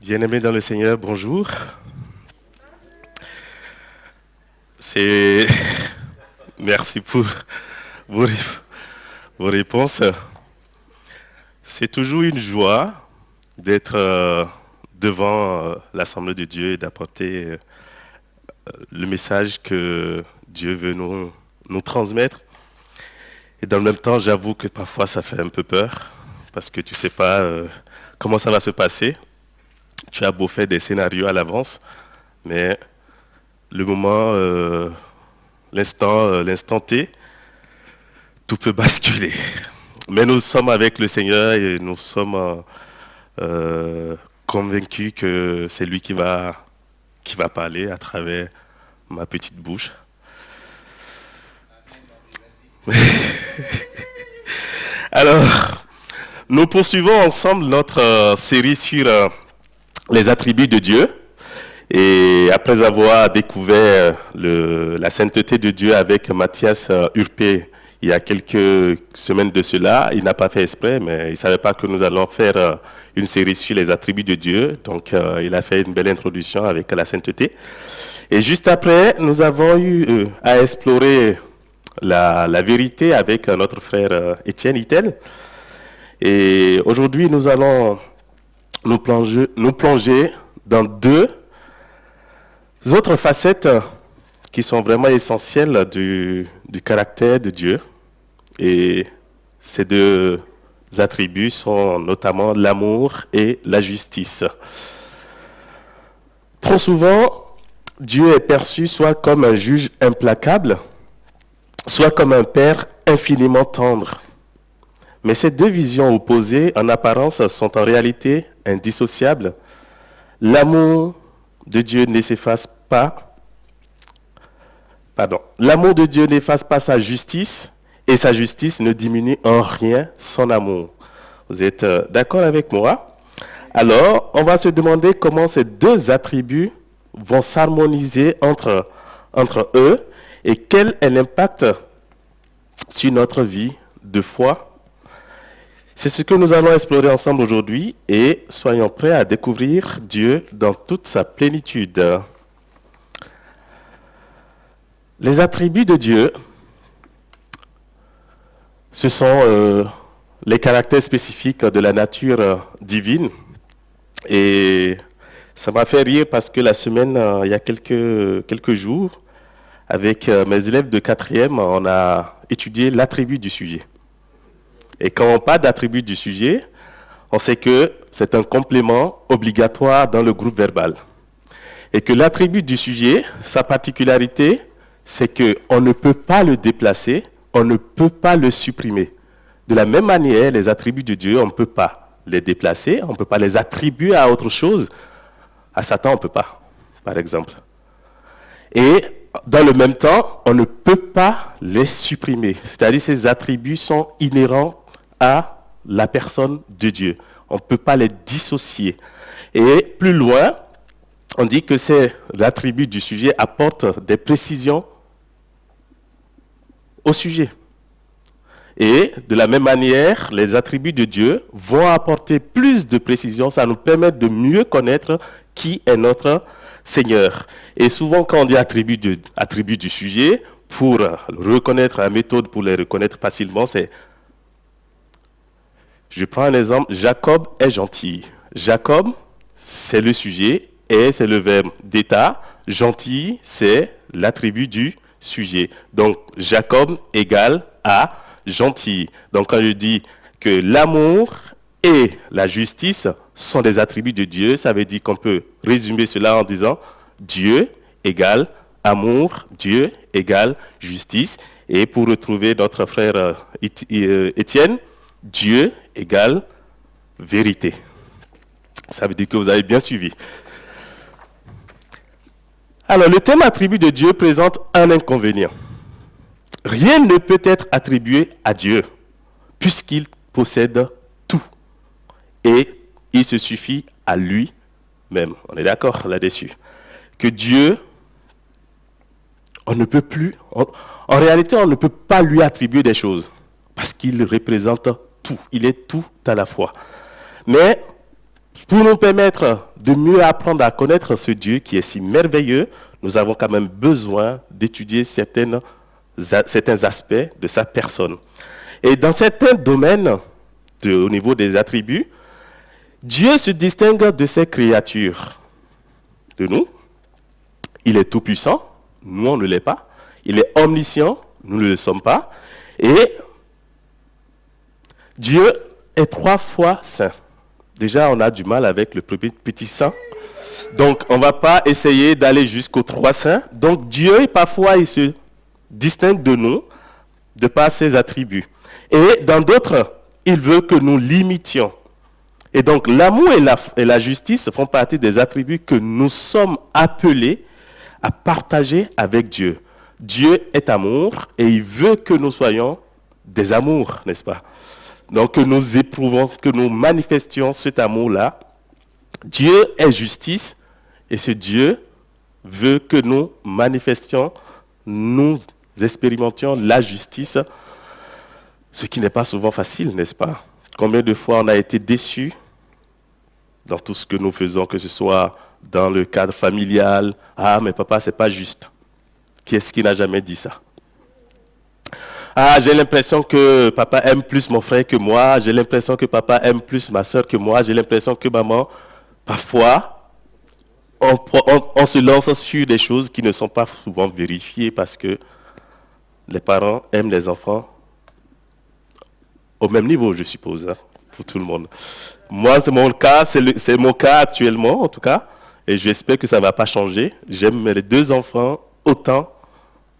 Bien-aimés dans le Seigneur, bonjour. C'est... Merci pour vos, vos réponses. C'est toujours une joie d'être devant l'Assemblée de Dieu et d'apporter le message que Dieu veut nous transmettre. Et dans le même temps, j'avoue que parfois ça fait un peu peur parce que tu ne sais pas comment ça va se passer. Tu as beau faire des scénarios à l'avance, mais le moment, l'instant T, tout peut basculer. Mais nous sommes avec le Seigneur et nous sommes convaincus que c'est lui qui va parler à travers ma petite bouche. Alors, nous poursuivons ensemble notre série sur les attributs de Dieu. Et après avoir découvert la sainteté de Dieu avec Mathias Urpé il y a quelques semaines de cela, il n'a pas fait exprès, mais il ne savait pas que nous allons faire une série sur les attributs de Dieu. Donc il a fait une belle introduction avec la sainteté. Et juste après, nous avons eu à explorer la vérité avec notre frère Étienne Itel. Et aujourd'hui, nous allons nous plonger dans deux autres facettes qui sont vraiment essentielles du caractère de Dieu. Et ces deux attributs sont notamment l'amour et la justice. Trop souvent, Dieu est perçu soit comme un juge implacable, soit comme un père infiniment tendre. Mais ces deux visions opposées, en apparence, sont en réalité indissociables. L'amour de Dieu ne s'efface pas. L'amour de Dieu n'efface pas sa justice et sa justice ne diminue en rien son amour. Vous êtes d'accord avec moi? Alors, on va se demander comment ces deux attributs vont s'harmoniser entre eux et quel est l'impact sur notre vie de foi. C'est ce que nous allons explorer ensemble aujourd'hui et soyons prêts à découvrir Dieu dans toute sa plénitude. Les attributs de Dieu, ce sont les caractères spécifiques de la nature divine. Et ça m'a fait rire parce que la semaine, il y a quelques jours, avec mes élèves de 4e, on a étudié l'attribut du sujet. Et quand on parle d'attribut du sujet, on sait que c'est un complément obligatoire dans le groupe verbal. Et que l'attribut du sujet, sa particularité, c'est qu'on ne peut pas le déplacer, on ne peut pas le supprimer. De la même manière, les attributs de Dieu, on ne peut pas les déplacer, on ne peut pas les attribuer à autre chose. À Satan, on ne peut pas, par exemple. Et dans le même temps, on ne peut pas les supprimer. C'est-à-dire que ces attributs sont inhérents à la personne de Dieu. On ne peut pas les dissocier. Et plus loin, on dit que ces attributs du sujet apportent des précisions au sujet. Et de la même manière, les attributs de Dieu vont apporter plus de précision. Ça nous permet de mieux connaître qui est notre Seigneur. Et souvent, quand on dit attributs du sujet, pour reconnaître la méthode, pour les reconnaître facilement, c'est... Je prends un exemple, Jacob est gentil. Jacob, c'est le sujet et c'est le verbe d'état. Gentil, c'est l'attribut du sujet. Donc, Jacob égale à gentil. Donc, quand je dis que l'amour et la justice sont des attributs de Dieu, ça veut dire qu'on peut résumer cela en disant Dieu égale amour, Dieu égale justice. Et pour retrouver notre frère Étienne, Dieu égale vérité. Ça veut dire que vous avez bien suivi. Alors, le thème attribut de Dieu présente un inconvénient. Rien ne peut être attribué à Dieu, puisqu'il possède tout. Et il se suffit à lui-même. On est d'accord là-dessus. Que Dieu, on ne peut plus... En réalité, on ne peut pas lui attribuer des choses, parce qu'il représente tout. Il est tout à la fois. Mais Pour nous permettre de mieux apprendre à connaître ce Dieu qui est si merveilleux, nous avons quand même besoin d'étudier certains aspects de sa personne. Et dans certains domaines, au niveau des attributs, Dieu se distingue de ses créatures, de nous. Il est tout-puissant, nous on ne l'est pas. Il est omniscient, nous ne le sommes pas. Et Dieu est 3 fois saint. Déjà, on a du mal avec le petit saint. Donc, on ne va pas essayer d'aller jusqu'aux 3 saints. Donc, Dieu, parfois, il se distingue de nous de par ses attributs. Et dans d'autres, il veut que nous l'imitions. Et donc, l'amour et la justice font partie des attributs que nous sommes appelés à partager avec Dieu. Dieu est amour et il veut que nous soyons des amours, n'est-ce pas? Donc, que nous éprouvons, que nous manifestions cet amour-là. Dieu est justice et ce Dieu veut que nous manifestions, nous expérimentions la justice, ce qui n'est pas souvent facile, n'est-ce pas? Combien de fois on a été déçus dans tout ce que nous faisons, que ce soit dans le cadre familial. Ah, mais papa, c'est pas juste. Qui est-ce qui n'a jamais dit ça? Ah, j'ai l'impression que papa aime plus mon frère que moi. J'ai l'impression que papa aime plus ma soeur que moi. J'ai l'impression que maman, parfois, on se lance sur des choses qui ne sont pas souvent vérifiées parce que les parents aiment les enfants au même niveau, je suppose, hein, pour tout le monde. Moi, c'est mon cas, c'est mon cas actuellement, en tout cas, et j'espère que ça ne va pas changer. J'aime mes 2 enfants autant,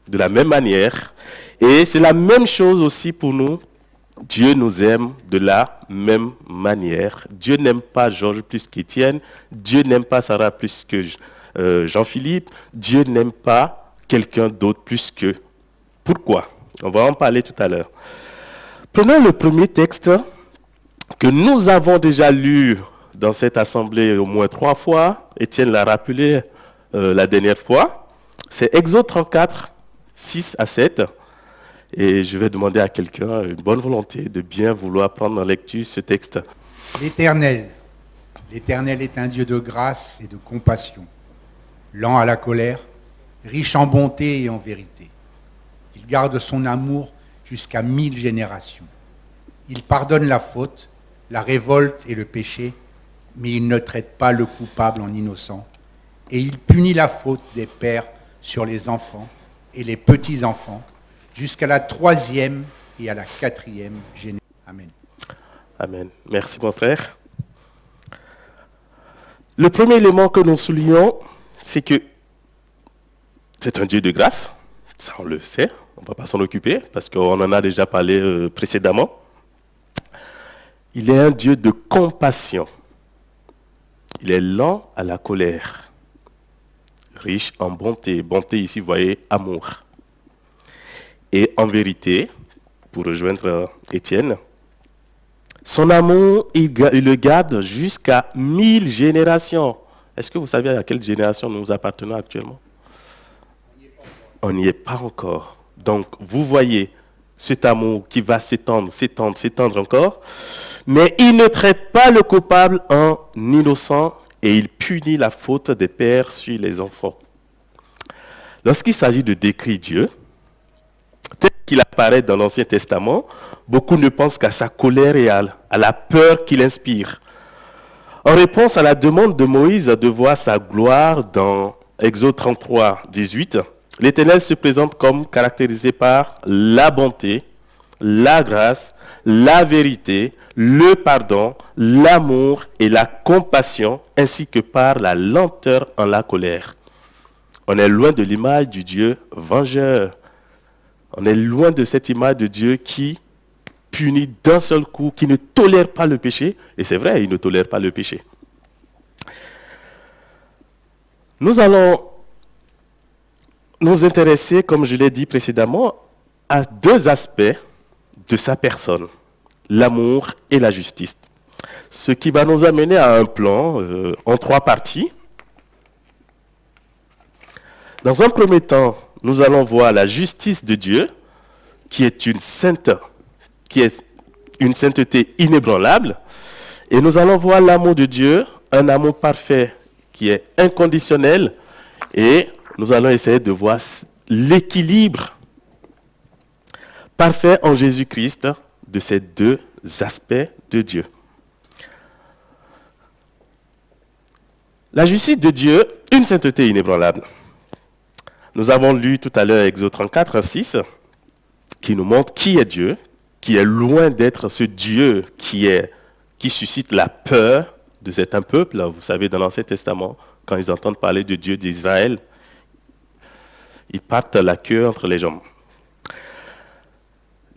de la même manière. Et c'est la même chose aussi pour nous. Dieu nous aime de la même manière. Dieu n'aime pas Georges plus qu'Étienne. Dieu n'aime pas Sarah plus que Jean-Philippe. Dieu n'aime pas quelqu'un d'autre plus que. Pourquoi? On va en parler tout à l'heure. Prenons le premier texte que nous avons déjà lu dans cette assemblée au moins 3 fois. Étienne l'a rappelé la dernière fois. C'est Exode 34, 6 à 7. Et je vais demander à quelqu'un une bonne volonté de bien vouloir prendre en lecture ce texte. L'Éternel est un Dieu de grâce et de compassion, lent à la colère, riche en bonté et en vérité. Il garde son amour jusqu'à 1000 générations. Il pardonne la faute, la révolte et le péché, mais il ne traite pas le coupable en innocent. Et il punit la faute des pères sur les enfants et les petits-enfants, jusqu'à la 3e et à la 4e génération. Amen. Amen. Merci mon frère. Le premier élément que nous soulignons, c'est que c'est un Dieu de grâce. Ça, on le sait. On ne va pas s'en occuper parce qu'on en a déjà parlé précédemment. Il est un Dieu de compassion. Il est lent à la colère. Riche en bonté. Bonté ici, vous voyez, amour. Et en vérité, pour rejoindre Étienne, son amour, il le garde jusqu'à 1000 générations. Est-ce que vous savez à quelle génération nous appartenons actuellement? On n'y est pas encore. Donc, vous voyez cet amour qui va s'étendre encore. Mais il ne traite pas le coupable en innocent et il punit la faute des pères sur les enfants. Lorsqu'il s'agit de décrire Dieu, tel qu'il apparaît dans l'Ancien Testament, beaucoup ne pensent qu'à sa colère et à la peur qu'il inspire. En réponse à la demande de Moïse de voir sa gloire dans Exode 33, 18, l'Éternel se présente comme caractérisé par la bonté, la grâce, la vérité, le pardon, l'amour et la compassion, ainsi que par la lenteur en la colère. On est loin de l'image du Dieu vengeur. On est loin de cette image de Dieu qui punit d'un seul coup, qui ne tolère pas le péché. Et c'est vrai, il ne tolère pas le péché. Nous allons nous intéresser, comme je l'ai dit précédemment, à 2 aspects de sa personne, l'amour et la justice. Ce qui va nous amener à un plan en 3 parties. Dans un premier temps, nous allons voir la justice de Dieu, qui est une sainteté inébranlable. Et nous allons voir l'amour de Dieu un amour parfait qui est inconditionnel, et nous allons essayer de voir l'équilibre parfait en Jésus-Christ de ces deux aspects de Dieu. La justice de Dieu, une sainteté inébranlable. Nous avons lu tout à l'heure Exode 34, 6, qui nous montre qui est Dieu, qui est loin d'être ce Dieu qui suscite la peur de certains peuples. Vous savez, dans l'Ancien Testament, quand ils entendent parler de Dieu d'Israël, ils partent la queue entre les jambes.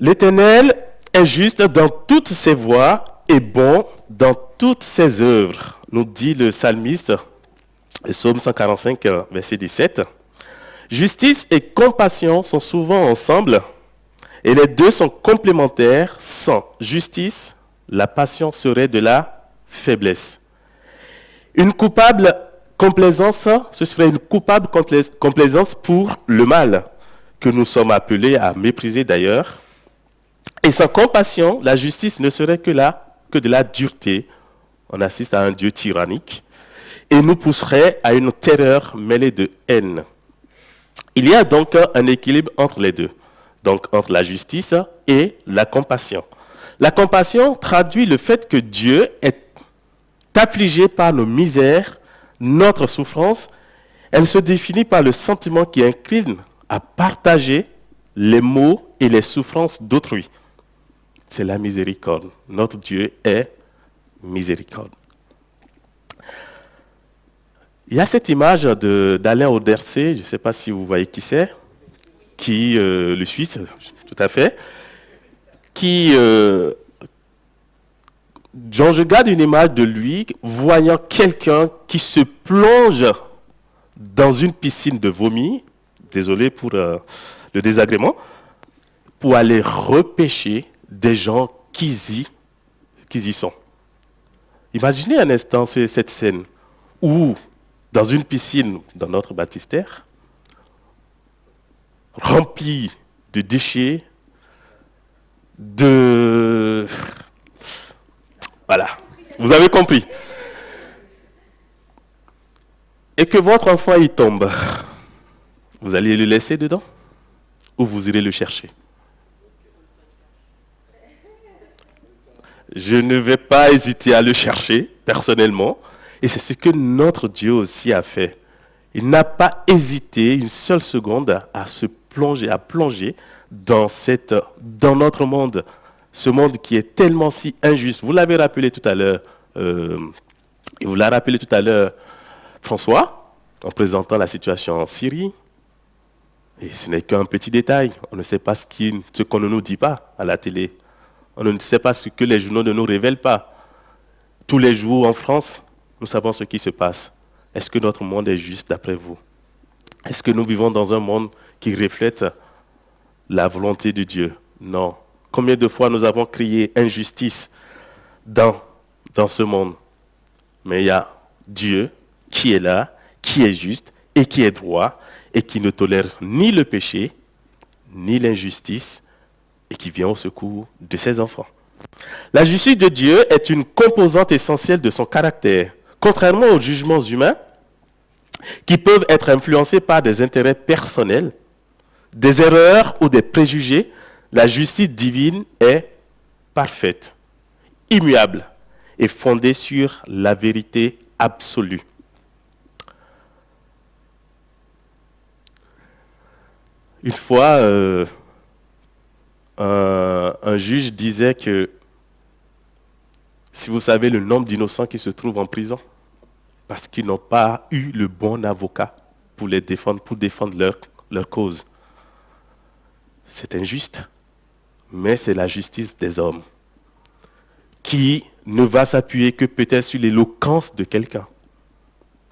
L'Éternel est juste dans toutes ses voies et bon dans toutes ses œuvres, nous dit le psalmiste, le psaume 145, verset 17. Justice et compassion sont souvent ensemble, et les deux sont complémentaires. Sans justice, la passion serait de la faiblesse. Une coupable complaisance, ce serait une coupable complaisance pour le mal, que nous sommes appelés à mépriser d'ailleurs. Et sans compassion, la justice ne serait que de la dureté. On assiste à un Dieu tyrannique et nous pousserait à une terreur mêlée de haine. Il y a donc un équilibre entre les deux, donc entre la justice et la compassion. La compassion traduit le fait que Dieu est affligé par nos misères, notre souffrance. Elle se définit par le sentiment qui incline à partager les maux et les souffrances d'autrui. C'est la miséricorde. Notre Dieu est miséricorde. Il y a cette image d'Alain Auderset, je ne sais pas si vous voyez qui c'est, le Suisse, tout à fait, dont je garde une image de lui, voyant quelqu'un qui se plonge dans une piscine de vomi, désolé pour le désagrément, pour aller repêcher des gens qui y sont. Imaginez un instant cette scène où, dans une piscine dans notre baptistère, remplie de déchets, Voilà, vous avez compris. Et que votre enfant y tombe, vous allez le laisser dedans ou vous irez le chercher? Je ne vais pas hésiter à le chercher, personnellement. Et c'est ce que notre Dieu aussi a fait. Il n'a pas hésité une seule seconde à plonger dans notre monde. Ce monde qui est tellement si injuste. Vous l'avez rappelé tout à l'heure, François, en présentant la situation en Syrie. Et ce n'est qu'un petit détail. On ne sait pas ce qu'on ne nous dit pas à la télé. On ne sait pas ce que les journaux ne nous révèlent pas. Tous les jours en France, nous savons ce qui se passe. Est-ce que notre monde est juste d'après vous? Est-ce que nous vivons dans un monde qui reflète la volonté de Dieu? Non. Combien de fois nous avons crié injustice dans ce monde? Mais il y a Dieu qui est là, qui est juste et qui est droit et qui ne tolère ni le péché, ni l'injustice et qui vient au secours de ses enfants. La justice de Dieu est une composante essentielle de son caractère. Contrairement aux jugements humains qui peuvent être influencés par des intérêts personnels, des erreurs ou des préjugés, la justice divine est parfaite, immuable et fondée sur la vérité absolue. Une fois, un juge disait que si vous savez le nombre d'innocents qui se trouvent en prison, parce qu'ils n'ont pas eu le bon avocat pour défendre leur cause. C'est injuste, mais c'est la justice des hommes qui ne va s'appuyer que peut-être sur l'éloquence de quelqu'un,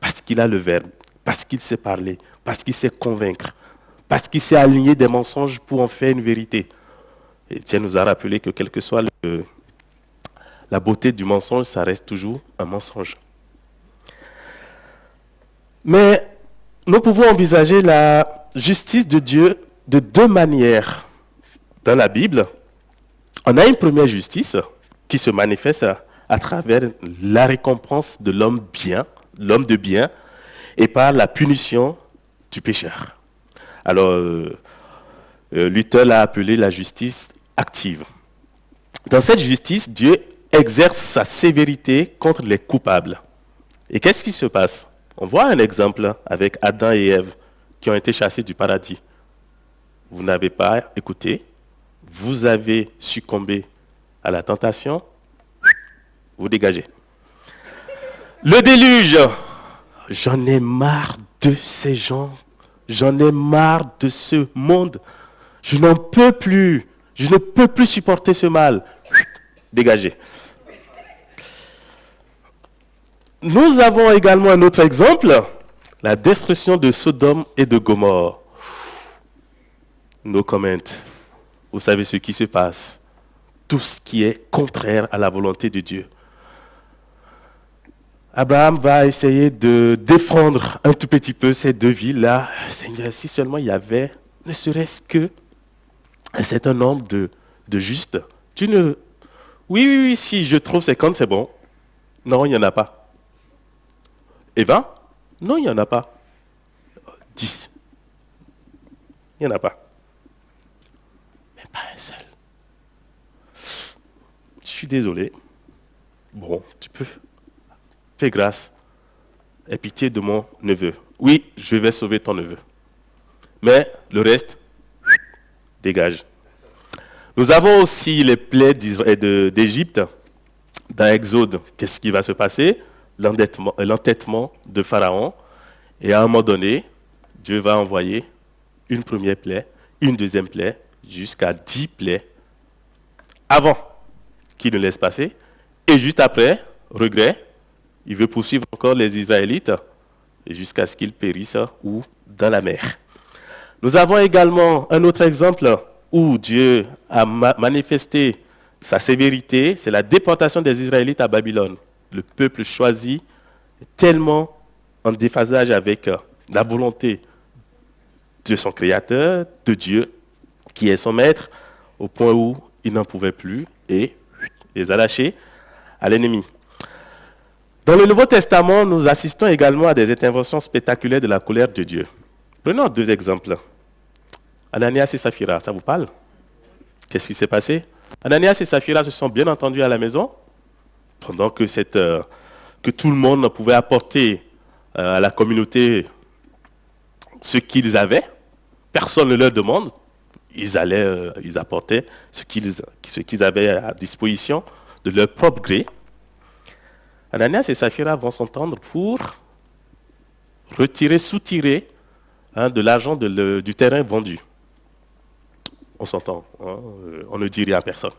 parce qu'il a le verbe, parce qu'il sait parler, parce qu'il sait convaincre, parce qu'il sait aligner des mensonges pour en faire une vérité. Étienne nous a rappelé que quelle que soit la beauté du mensonge, ça reste toujours un mensonge. Mais nous pouvons envisager la justice de Dieu de deux manières. Dans la Bible, on a une première justice qui se manifeste à travers la récompense de l'homme de bien, et par la punition du pécheur. Alors, Luther l'a appelé la justice active. Dans cette justice, Dieu exerce sa sévérité contre les coupables. Et qu'est-ce qui se passe? On voit un exemple avec Adam et Ève qui ont été chassés du paradis. Vous n'avez pas écouté, vous avez succombé à la tentation, vous dégagez. Le déluge, j'en ai marre de ces gens, j'en ai marre de ce monde, je n'en peux plus, je ne peux plus supporter ce mal, dégagez. Nous avons également un autre exemple, la destruction de Sodome et de Gomorrhe. No comment. Vous savez ce qui se passe. Tout ce qui est contraire à la volonté de Dieu. Abraham va essayer de défendre un tout petit peu ces deux villes-là. Seigneur, si seulement il y avait, ne serait-ce que un certain nombre de justes. Oui, si je trouve 50, c'est bon. Non, il n'y en a pas. Et 20? Non, il n'y en a pas. 10. Il n'y en a pas. Mais pas un seul. Je suis désolé. Bon, tu peux. Fais grâce. Aie pitié de mon neveu. Oui, je vais sauver ton neveu. Mais le reste, dégage. Nous avons aussi les plaies d'Égypte. Dans Exode, qu'est-ce qui va se passer? L'entêtement de Pharaon. Et à un moment donné, Dieu va envoyer une première plaie, une deuxième plaie, jusqu'à 10 plaies avant qu'il ne laisse passer. Et juste après, regret, il veut poursuivre encore les Israélites jusqu'à ce qu'ils périssent ou dans la mer. Nous avons également un autre exemple où Dieu a manifesté sa sévérité, c'est la déportation des Israélites à Babylone. Le peuple choisi est tellement en déphasage avec la volonté de son Créateur, de Dieu, qui est son maître, au point où il n'en pouvait plus et les a lâchés à l'ennemi. Dans le Nouveau Testament, nous assistons également à des interventions spectaculaires de la colère de Dieu. Prenons 2 exemples. Ananias et Saphira, ça vous parle? Qu'est-ce qui s'est passé? Ananias et Saphira se sont bien entendus à la maison, pendant que tout le monde pouvait apporter à la communauté ce qu'ils avaient. Personne ne leur demande. Ils apportaient ce qu'ils avaient à disposition de leur propre gré. Ananias et Saphira vont s'entendre pour soutirer de l'argent du terrain vendu. On s'entend, on ne dit rien à personne.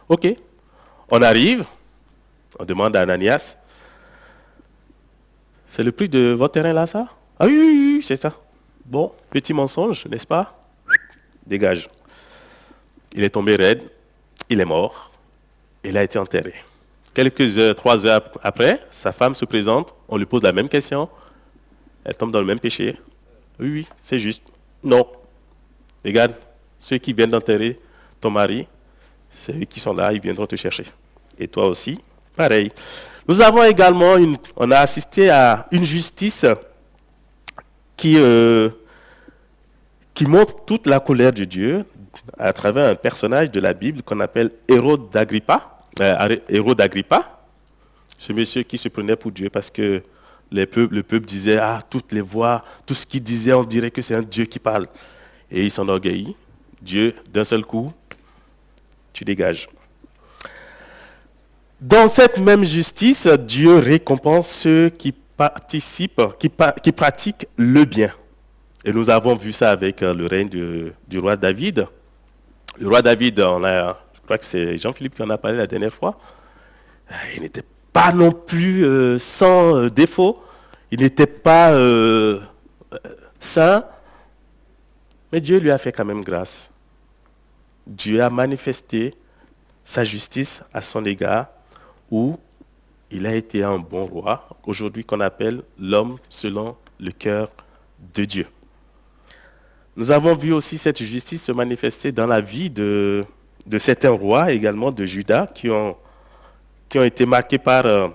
Ok, on arrive, on demande à Ananias, c'est le prix de votre terrain là, ça? Ah oui, c'est ça. Bon, petit mensonge, n'est-ce pas? Dégage. Il est tombé raide, il est mort, il a été enterré. Quelques heures, 3 heures après, sa femme se présente, on lui pose la même question, elle tombe dans le même péché. Oui, c'est juste. Non. Regarde, ceux qui viennent d'enterrer ton mari, c'est eux qui sont là, ils viendront te chercher. Et toi aussi, pareil. Nous avons également, on a assisté à une justice qui montre toute la colère de Dieu à travers un personnage de la Bible qu'on appelle Hérode d'Agrippa. Ce monsieur qui se prenait pour Dieu parce que le peuple disait, toutes les voix, tout ce qu'il disait, on dirait que c'est un Dieu qui parle. Et il s'enorgueillit. Dieu, d'un seul coup, tu dégages. Dans cette même justice, Dieu récompense ceux qui participent, qui pratiquent le bien. Et nous avons vu ça avec le règne du roi David. Le roi David, je crois que c'est Jean-Philippe qui en a parlé la dernière fois, il n'était pas non plus sans défaut, il n'était pas saint, mais Dieu lui a fait quand même grâce. Dieu a manifesté sa justice à son égard, où il a été un bon roi, aujourd'hui qu'on appelle l'homme selon le cœur de Dieu. Nous avons vu aussi cette justice se manifester dans la vie de certains rois, également de Juda, qui ont qui ont été marqués par,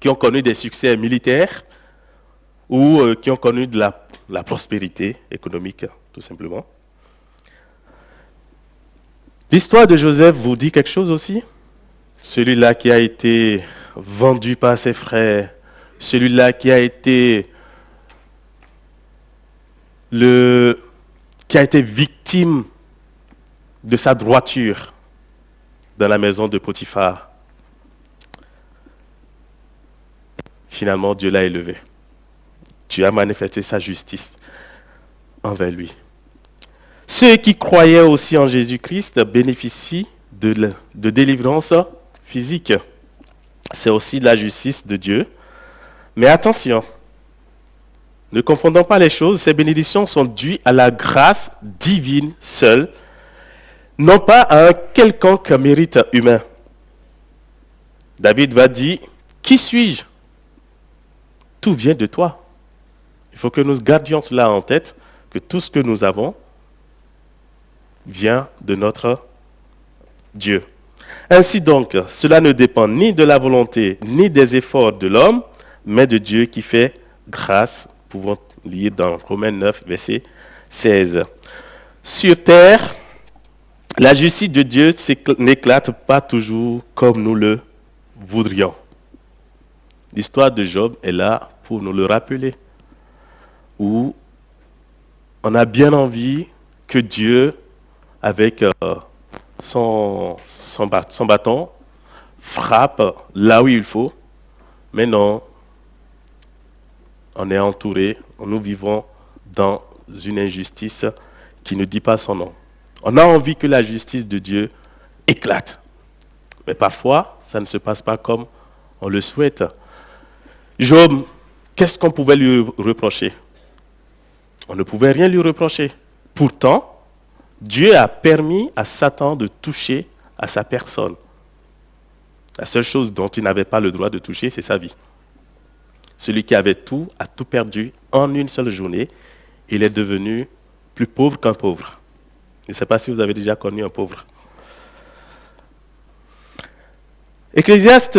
qui ont connu des succès militaires ou qui ont connu de la prospérité économique, tout simplement. L'histoire de Joseph vous dit quelque chose aussi? Celui-là qui a été vendu par ses frères, celui-là qui a été victime de sa droiture dans la maison de Potiphar. Finalement, Dieu l'a élevé. Dieu a manifesté sa justice envers lui. Ceux qui croyaient aussi en Jésus-Christ bénéficient de délivrance physique. C'est aussi de la justice de Dieu. Mais attention, ne confondons pas les choses. Ces bénédictions sont dues à la grâce divine seule, non pas à un quelconque mérite humain. David va dire, qui suis-je? Tout vient de toi. Il faut que nous gardions cela en tête, que tout ce que nous avons vient de notre Dieu. Ainsi donc, cela ne dépend ni de la volonté, ni des efforts de l'homme, mais de Dieu qui fait grâce. Pouvons lire dans Romains 9, verset 16. Sur terre, la justice de Dieu n'éclate pas toujours comme nous le voudrions. L'histoire de Job est là pour nous le rappeler, où on a bien envie que Dieu, avec son bâton, frappe là où il faut, mais non, on est entouré, nous vivons dans une injustice qui ne dit pas son nom. On a envie que la justice de Dieu éclate, mais parfois, ça ne se passe pas comme on le souhaite. Job, qu'est-ce qu'on pouvait lui reprocher? On ne pouvait rien lui reprocher. Pourtant, Dieu a permis à Satan de toucher à sa personne. La seule chose dont il n'avait pas le droit de toucher, c'est sa vie. Celui qui avait tout a tout perdu en une seule journée. Il est devenu plus pauvre qu'un pauvre. Je ne sais pas si vous avez déjà connu un pauvre. L'Ecclésiaste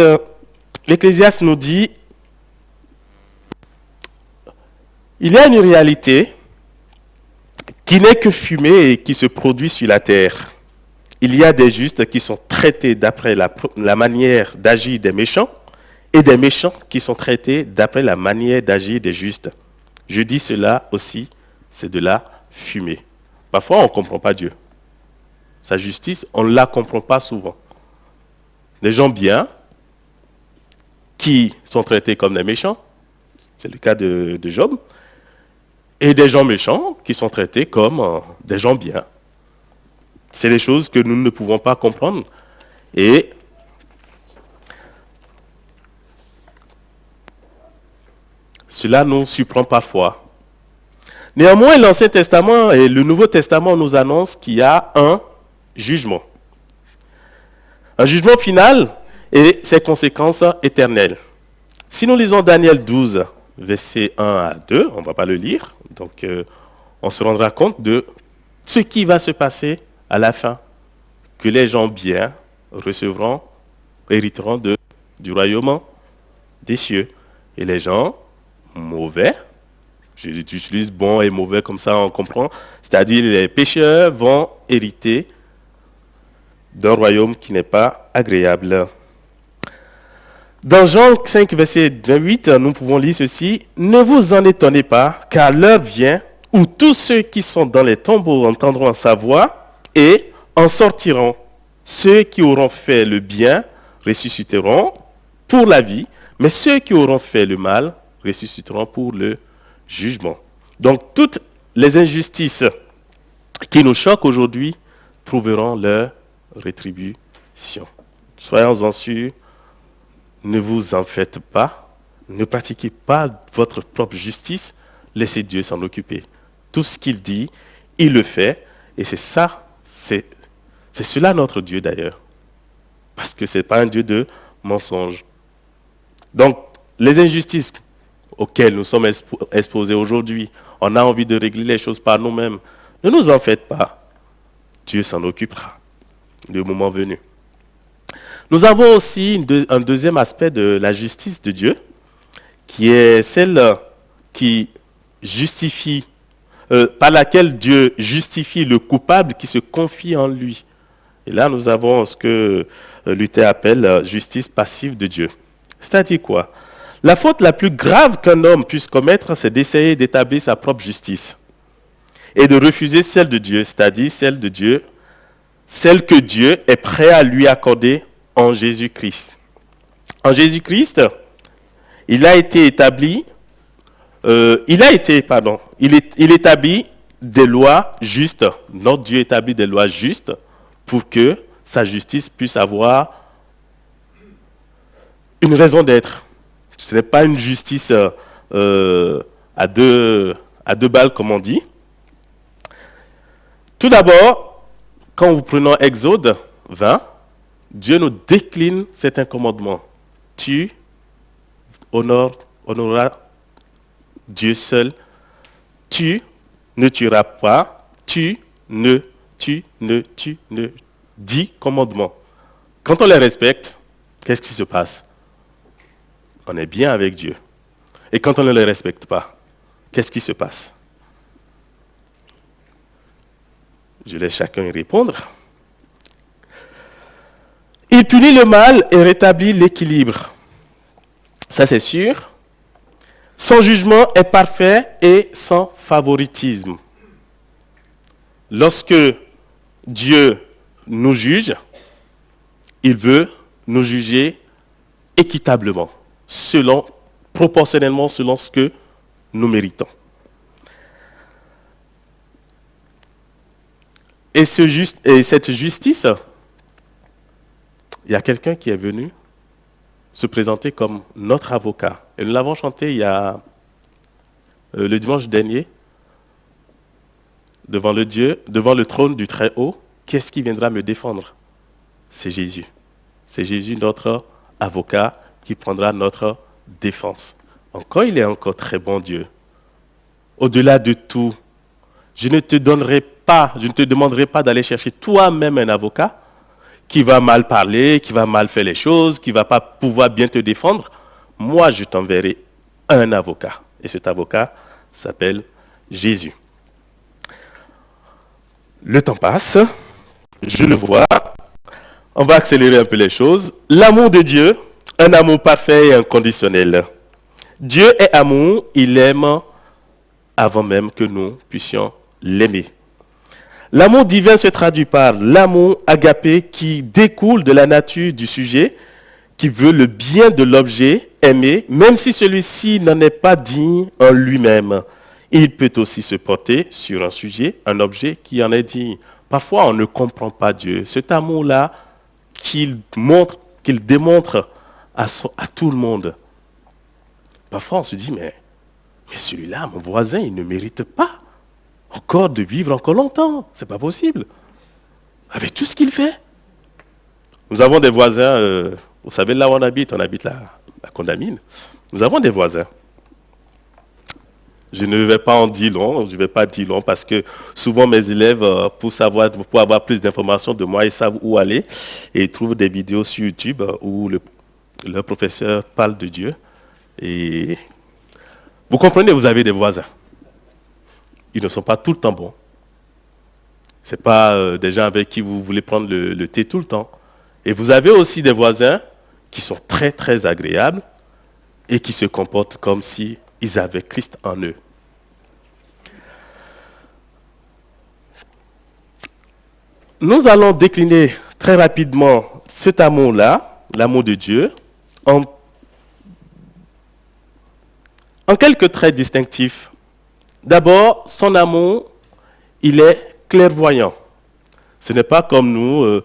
nous dit, il y a une réalité qui n'est que fumée et qui se produit sur la terre. Il y a des justes qui sont traités d'après la manière d'agir des méchants et des méchants qui sont traités d'après la manière d'agir des justes. Je dis cela aussi, c'est de la fumée. Parfois, on ne comprend pas Dieu. Sa justice, on ne la comprend pas souvent. Des gens bien qui sont traités comme des méchants, c'est le cas de Job, et des gens méchants qui sont traités comme des gens bien. C'est des choses que nous ne pouvons pas comprendre. Et cela nous surprend parfois. Néanmoins, l'Ancien Testament et le Nouveau Testament nous annoncent qu'il y a un jugement. Un jugement final et ses conséquences éternelles. Si nous lisons Daniel 12, versets 1 à 2, on ne va pas le lire, donc on se rendra compte de ce qui va se passer à la fin, que les gens bien hériteront du royaume des cieux, et les gens mauvais, j'utilise bon et mauvais comme ça on comprend, c'est-à-dire les pécheurs vont hériter d'un royaume qui n'est pas agréable. Dans Jean 5, verset 28, nous pouvons lire ceci. « Ne vous en étonnez pas, car l'heure vient où tous ceux qui sont dans les tombeaux entendront sa voix et en sortiront. Ceux qui auront fait le bien ressusciteront pour la vie, mais ceux qui auront fait le mal ressusciteront pour le jugement. » Donc toutes les injustices qui nous choquent aujourd'hui trouveront leur rétribution. Soyons-en sûrs. Ne vous en faites pas, ne pratiquez pas votre propre justice, laissez Dieu s'en occuper. Tout ce qu'il dit, il le fait, et c'est ça, c'est cela notre Dieu d'ailleurs. Parce que ce n'est pas un Dieu de mensonge. Donc, les injustices auxquelles nous sommes exposés aujourd'hui, on a envie de régler les choses par nous-mêmes. Ne nous en faites pas. Dieu s'en occupera le moment venu. Nous avons aussi un deuxième aspect de la justice de Dieu, qui est celle qui justifie, par laquelle Dieu justifie le coupable qui se confie en lui. Et là, nous avons ce que Luther appelle justice passive de Dieu. C'est-à-dire quoi? La faute la plus grave qu'un homme puisse commettre, c'est d'essayer d'établir sa propre justice et de refuser celle de Dieu, c'est-à-dire celle de Dieu, celle que Dieu est prêt à lui accorder en Jésus-Christ. En Jésus-Christ, il établit des lois justes. Notre Dieu établit des lois justes pour que sa justice puisse avoir une raison d'être. Ce n'est pas une justice à deux balles, comme on dit. Tout d'abord, quand nous prenons Exode 20, Dieu nous décline certains commandements. Tu honoreras Dieu seul. Tu ne tueras pas. Tu ne. 10 commandements. Quand on les respecte, qu'est-ce qui se passe? On est bien avec Dieu. Et quand on ne les respecte pas, qu'est-ce qui se passe? Je laisse chacun y répondre. Il punit le mal et rétablit l'équilibre. Ça, c'est sûr. Son jugement est parfait et sans favoritisme. Lorsque Dieu nous juge, il veut nous juger équitablement, proportionnellement selon ce que nous méritons. Et cette justice, il y a quelqu'un qui est venu se présenter comme notre avocat. Et nous l'avons chanté il y a le dimanche dernier, devant le trône du Très-Haut. Qu'est-ce qui viendra me défendre? C'est Jésus. C'est Jésus, notre avocat, qui prendra notre défense. Il est encore très bon Dieu. Au-delà de tout, je ne te demanderai pas d'aller chercher toi-même un avocat qui va mal parler, qui va mal faire les choses, qui ne va pas pouvoir bien te défendre. Moi, je t'enverrai un avocat. Et cet avocat s'appelle Jésus. Le temps passe, je le vois. On va accélérer un peu les choses. L'amour de Dieu, un amour parfait et inconditionnel. Dieu est amour, il aime avant même que nous puissions l'aimer. L'amour divin se traduit par l'amour agapé qui découle de la nature du sujet, qui veut le bien de l'objet aimé, même si celui-ci n'en est pas digne en lui-même. Il peut aussi se porter sur un sujet, un objet qui en est digne. Parfois, on ne comprend pas Dieu. Cet amour-là qu'il démontre à tout le monde. Parfois, on se dit, mais celui-là, mon voisin, il ne mérite pas encore de vivre encore longtemps. C'est pas possible. Avec tout ce qu'il fait. Nous avons des voisins, vous savez là où on habite la Condamine. Nous avons des voisins. Je ne vais pas en dire long, parce que souvent mes élèves, pour avoir plus d'informations de moi, ils savent où aller et ils trouvent des vidéos sur YouTube où le professeur parle de Dieu. Et vous comprenez, vous avez des voisins. Ils ne sont pas tout le temps bons. Ce n'est pas des gens avec qui vous voulez prendre le thé tout le temps. Et vous avez aussi des voisins qui sont très, très agréables et qui se comportent comme si ils avaient Christ en eux. Nous allons décliner très rapidement cet amour-là, l'amour de Dieu, en quelques traits distinctifs. D'abord, son amour, il est clairvoyant. Ce n'est pas comme nous,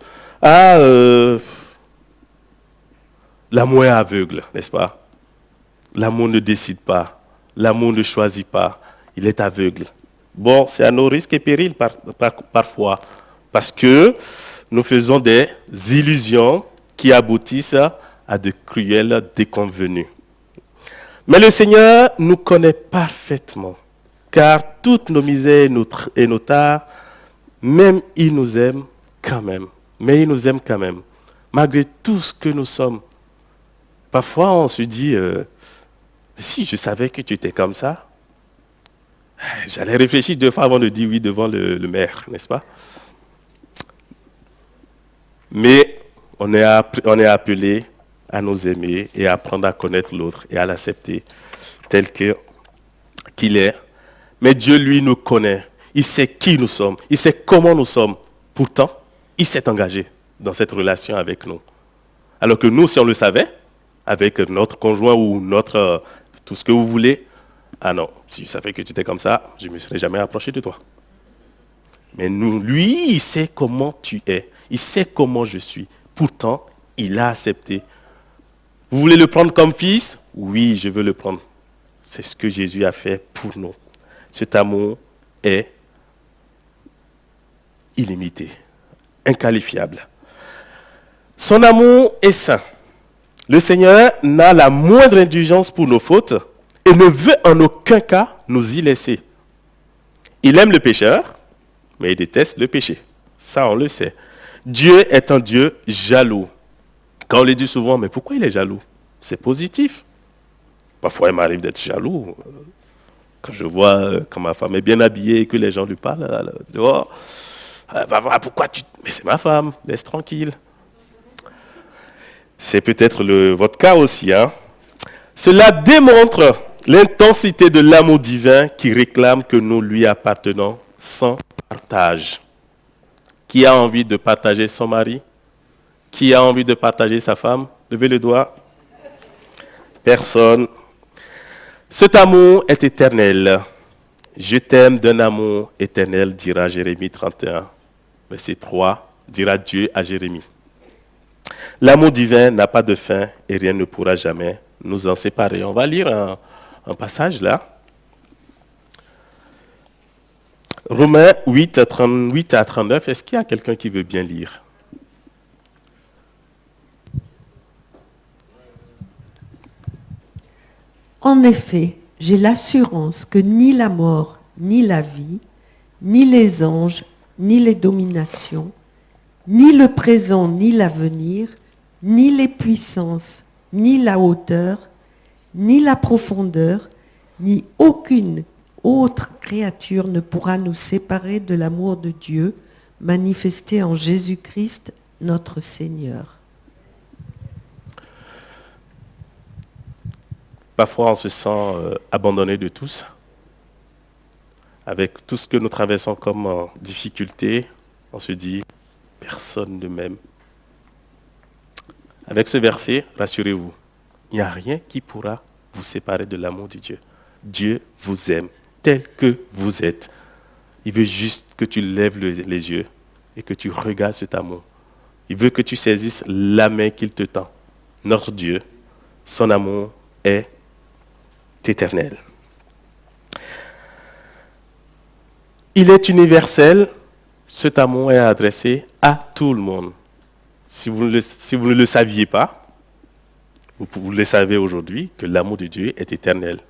l'amour est aveugle, n'est-ce pas? L'amour ne décide pas, l'amour ne choisit pas, il est aveugle. Bon, c'est à nos risques et périls parfois, parce que nous faisons des illusions qui aboutissent à de cruelles déconvenues. Mais le Seigneur nous connaît parfaitement, car toutes nos misères et nos tares, même il nous aime quand même. Mais il nous aime quand même. malgré tout ce que nous sommes. Parfois, on se dit, si je savais que tu étais comme ça, j'allais réfléchir 2 fois avant de dire oui devant le maire, n'est-ce pas? Mais on est appelé à nous aimer et à apprendre à connaître l'autre et à l'accepter tel qu'il est. Mais Dieu, lui, nous connaît. Il sait qui nous sommes. Il sait comment nous sommes. Pourtant, il s'est engagé dans cette relation avec nous. Alors que nous, si on le savait, avec notre conjoint ou notre tout ce que vous voulez, ah non, si je savais que tu étais comme ça, je ne me serais jamais approché de toi. Mais nous, lui, il sait comment tu es. Il sait comment je suis. Pourtant, il a accepté. Vous voulez le prendre comme fils? Oui, je veux le prendre. C'est ce que Jésus a fait pour nous. Cet amour est illimité, inqualifiable. Son amour est saint. Le Seigneur n'a la moindre indulgence pour nos fautes et ne veut en aucun cas nous y laisser. Il aime le pécheur, mais il déteste le péché. Ça, on le sait. Dieu est un Dieu jaloux. Quand on le dit souvent, mais pourquoi il est jaloux? C'est positif. Parfois, il m'arrive d'être jaloux. Quand je vois que ma femme est bien habillée et que les gens lui parlent dehors, pourquoi tu... Mais c'est ma femme, laisse tranquille. C'est peut-être votre cas aussi. Hein? Cela démontre l'intensité de l'amour divin qui réclame que nous lui appartenons sans partage. Qui a envie de partager son mari? Qui a envie de partager sa femme? Levez le doigt. Personne. Cet amour est éternel. Je t'aime d'un amour éternel, dira Jérémie 31, verset 3, dira Dieu à Jérémie. L'amour divin n'a pas de fin et rien ne pourra jamais nous en séparer. On va lire un passage là. Romains 8, 38 à 39. Est-ce qu'il y a quelqu'un qui veut bien lire? En effet, j'ai l'assurance que ni la mort, ni la vie, ni les anges, ni les dominations, ni le présent, ni l'avenir, ni les puissances, ni la hauteur, ni la profondeur, ni aucune autre créature ne pourra nous séparer de l'amour de Dieu manifesté en Jésus-Christ, notre Seigneur. Parfois, on se sent abandonné de tous. Avec tout ce que nous traversons comme difficulté, on se dit, personne ne m'aime. Avec ce verset, rassurez-vous, il n'y a rien qui pourra vous séparer de l'amour de Dieu. Dieu vous aime tel que vous êtes. Il veut juste que tu lèves les yeux et que tu regardes cet amour. Il veut que tu saisisses la main qu'il te tend. Notre Dieu, son amour est éternel. Il est universel. Cet amour est adressé à tout le monde. Si vous ne le saviez pas, vous le savez aujourd'hui que l'amour de Dieu est éternel.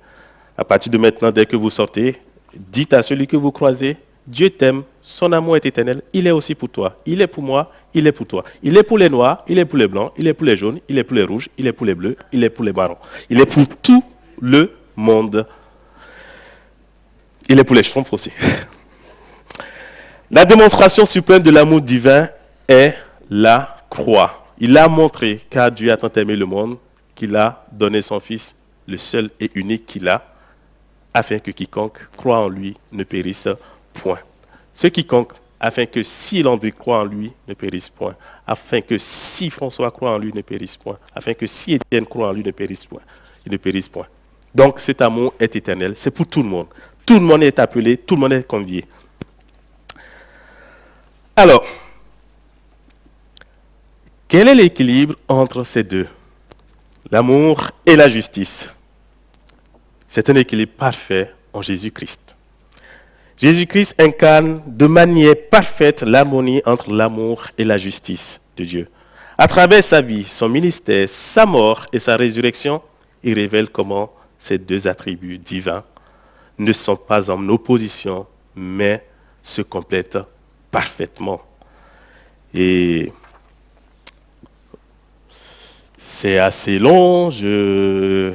À partir de maintenant, dès que vous sortez, dites à celui que vous croisez, Dieu t'aime, son amour est éternel, il est aussi pour toi, il est pour moi, il est pour toi. Il est pour les noirs, il est pour les blancs, il est pour les jaunes, il est pour les rouges, il est pour les bleus, il est pour les marrons. Il est pour tout le monde. Il est pour les schtroumpfs aussi. La démonstration suprême de l'amour divin est la croix. Il a montré, car Dieu a tant aimé le monde, qu'il a donné son Fils, le seul et unique qu'il a, afin que quiconque croit en lui ne périsse point. Ce quiconque, afin que si Landry croit en lui, ne périsse point. Afin que si François croit en lui, ne périsse point. Afin que si Étienne croit en lui, ne périsse point. Il ne périsse point. Donc cet amour est éternel, c'est pour tout le monde. Tout le monde est appelé, tout le monde est convié. Alors, quel est l'équilibre entre ces deux? L'amour et la justice. C'est un équilibre parfait en Jésus-Christ. Jésus-Christ incarne de manière parfaite l'harmonie entre l'amour et la justice de Dieu. À travers sa vie, son ministère, sa mort et sa résurrection, il révèle comment ces deux attributs divins ne sont pas en opposition, mais se complètent parfaitement. Et C'est assez long. Je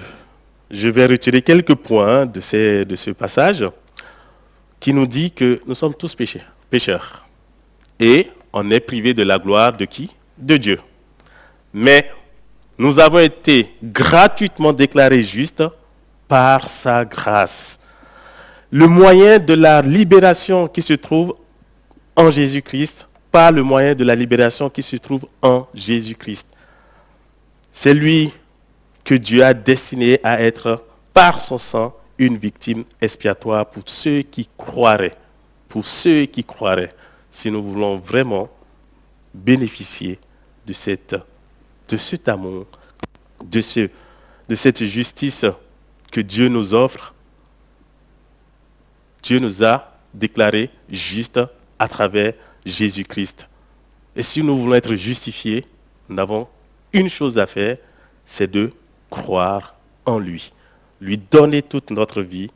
vais retirer quelques points de ce passage qui nous dit que nous sommes tous pécheurs. Et on est privé de la gloire de qui? De Dieu. Mais nous avons été gratuitement déclarés justes par sa grâce. Le moyen de la libération qui se trouve en Jésus-Christ, par le moyen de la libération qui se trouve en Jésus-Christ. C'est lui que Dieu a destiné à être, par son sang, une victime expiatoire pour ceux qui croiraient. Pour ceux qui croiraient. Si nous voulons vraiment bénéficier de cet amour, de cette justice que Dieu nous offre, Dieu nous a déclarés justes à travers Jésus-Christ. Et si nous voulons être justifiés, nous avons une chose à faire, c'est de croire en lui. Lui donner toute notre vie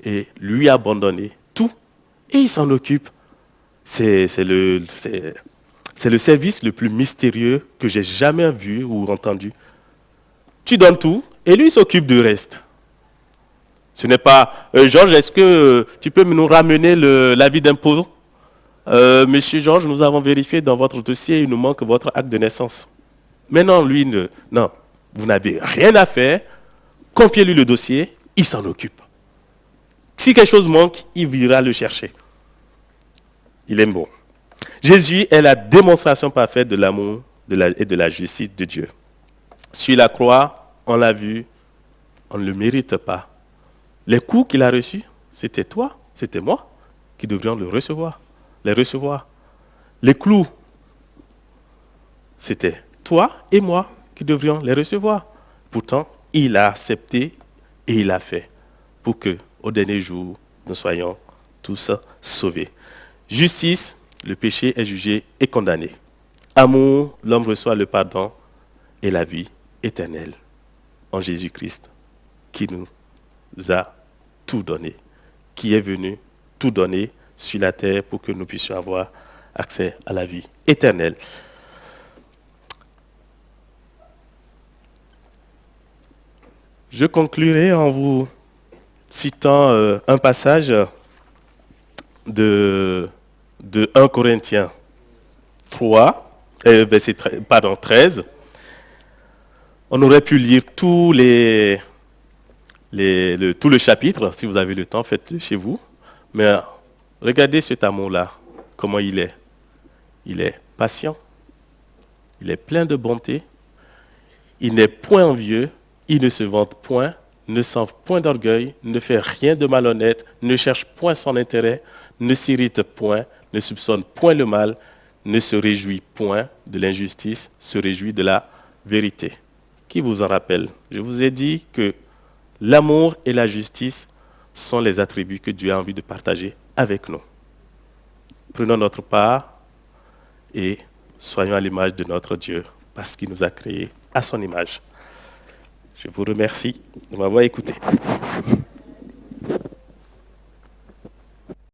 et lui abandonner tout. Et il s'en occupe. C'est le service le plus mystérieux que j'ai jamais vu ou entendu. Tu donnes tout et lui s'occupe du reste. Ce n'est pas, Georges, est-ce que tu peux nous ramener l'avis d'impôt? Monsieur Georges, nous avons vérifié dans votre dossier, il nous manque votre acte de naissance. Mais non, non, vous n'avez rien à faire. Confiez-lui le dossier, il s'en occupe. Si quelque chose manque, il ira le chercher. Il est bon. Jésus est la démonstration parfaite de l'amour et de la justice de Dieu. Sur la croix, on l'a vu, on ne le mérite pas. Les coups qu'il a reçus, c'était toi, c'était moi qui devrions les recevoir. Les clous, c'était toi et moi qui devrions les recevoir. Pourtant, il a accepté et il a fait pour que, au dernier jour, nous soyons tous sauvés. Justice, le péché est jugé et condamné. Amour, l'homme reçoit le pardon et la vie éternelle en Jésus-Christ qui nous a tout donné, qui est venu tout donner sur la terre pour que nous puissions avoir accès à la vie éternelle. Je conclurai en vous citant un passage de 1 Corinthiens 13. On aurait pu lire tout le chapitre, si vous avez le temps, faites-le chez vous. Mais regardez cet amour-là, comment il est. Il est patient, il est plein de bonté, il n'est point envieux, il ne se vante point, ne sent point d'orgueil, ne fait rien de malhonnête, ne cherche point son intérêt, ne s'irrite point, ne soupçonne point le mal, ne se réjouit point de l'injustice, se réjouit de la vérité. Qui vous en rappelle? Je vous ai dit que l'amour et la justice sont les attributs que Dieu a envie de partager avec nous. Prenons notre part et soyons à l'image de notre Dieu, parce qu'il nous a créés à son image. Je vous remercie de m'avoir écouté.